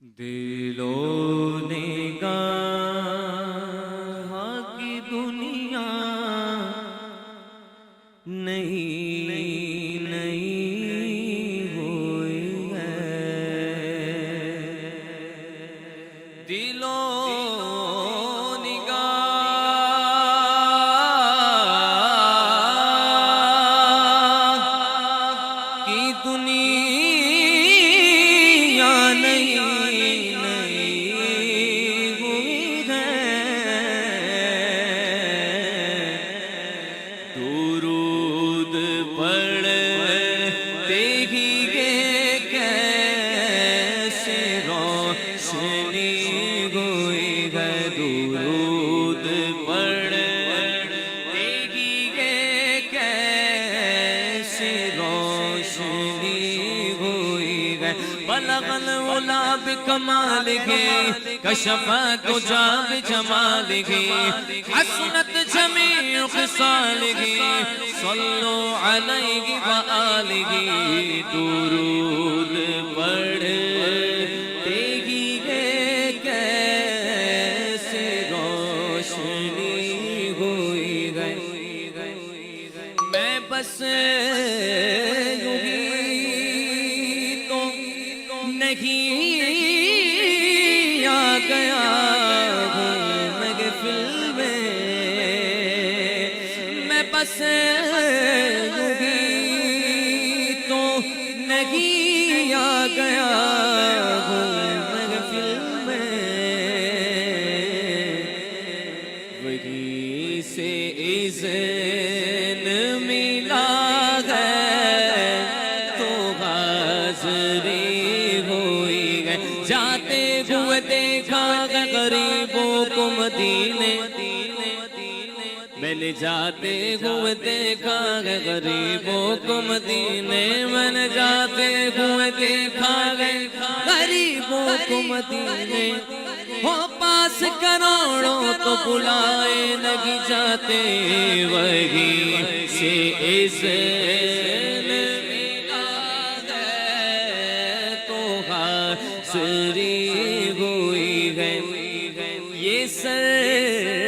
دلوں نگاہ کی دنیا نئی نئی ہوئی ہے، دلوں نگاہ کی دنیا نئی درود پڑھتے ہی یہ کیسے روشنی ہوئی ہے، بلغ العلا بکمالہ کشف الدجی بجمالہ، حسنت جمیع خصالہ، صلو علیہ وآلہ، درود پڑھتے ہی بس یوں ہی تو نہیں آ گیا ہوں محفل میں، میں بس یوں ہی تو نہیں آ گیا ہوں محفل میں، وہیں سے اذن ملا ہے تو حاضری ہوئی ہے، جاتے ہوئے دیکھا ہے غریبوں کو مدینے، میں نے جاتے ہوئے دیکھا ہے غریبوں کو مدینے، میں نے جاتے ہوئے دیکھا ہے غریبوں کو مدینے، ہو پاس کروڑوں تو بلائے نہیں جاتے، وہی سے اذن ملا ہے تو حاضری ہوئی ہے، یہ سر